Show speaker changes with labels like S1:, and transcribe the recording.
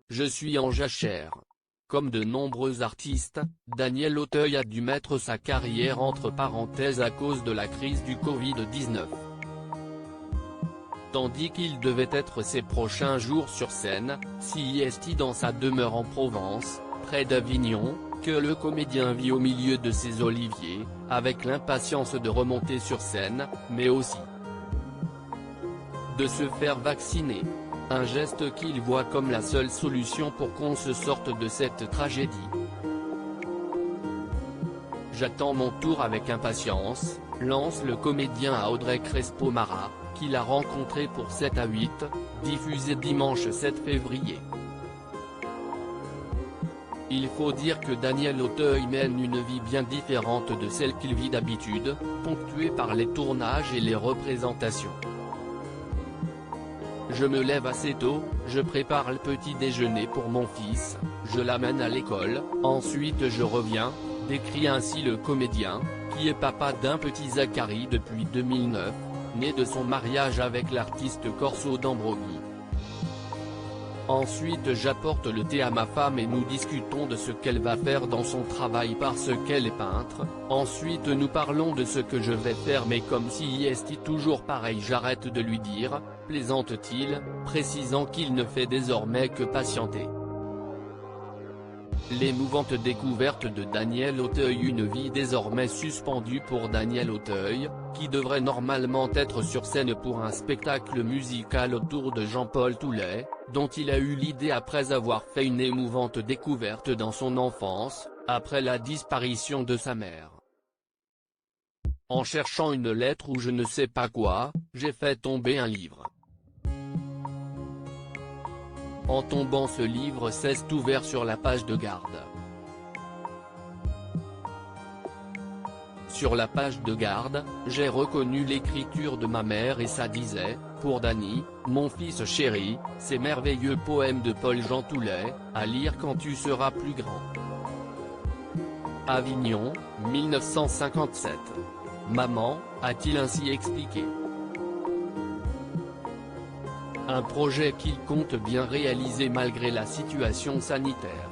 S1: je suis en jachère. Comme de nombreux artistes, Daniel Auteuil a dû mettre sa carrière entre parenthèses à cause de la crise du Covid-19. Tandis qu'il devait être ses prochains jours sur scène, c'est dans sa demeure en Provence, près d'Avignon, que le comédien vit au milieu de ses oliviers, avec l'impatience de remonter sur scène, mais aussi de se faire vacciner. Un geste qu'il voit comme la seule solution pour qu'on se sorte de cette tragédie. J'attends mon tour avec impatience, lance le comédien à Audrey Crespo-Mara, qu'il a rencontré pour 7 à 8, diffusé dimanche 7 février. Il faut dire que Daniel Auteuil mène une vie bien différente de celle qu'il vit d'habitude, ponctuée par les tournages et les représentations. Je me lève assez tôt, je prépare le petit déjeuner pour mon fils, je l'amène à l'école, ensuite je reviens, décrit ainsi le comédien, qui est papa d'un petit Zachary depuis 2009, né de son mariage avec l'artiste Corso d'Ambroghi. Ensuite j'apporte le thé à ma femme et nous discutons de ce qu'elle va faire dans son travail parce qu'elle est peintre, ensuite nous parlons de ce que je vais faire mais comme si est toujours pareil j'arrête de lui dire, plaisante-t-il, précisant qu'il ne fait désormais que patienter. L'émouvante découverte de Daniel Auteuil. Une vie désormais suspendue pour Daniel Auteuil, qui devrait normalement être sur scène pour un spectacle musical autour de Jean-Paul Toulet, dont il a eu l'idée après avoir fait une émouvante découverte dans son enfance, après la disparition de sa mère. En cherchant une lettre ou je ne sais pas quoi, j'ai fait tomber un livre. En tombant ce livre s'est ouvert sur la page de garde. Sur la page de garde, j'ai reconnu l'écriture de ma mère et ça disait, pour Dany, mon fils chéri, ces merveilleux poèmes de Paul-Jean Toulet, à lire quand tu seras plus grand. Avignon, 1957. Maman, a-t-il ainsi expliqué. Un projet qu'il compte bien réaliser malgré la situation sanitaire.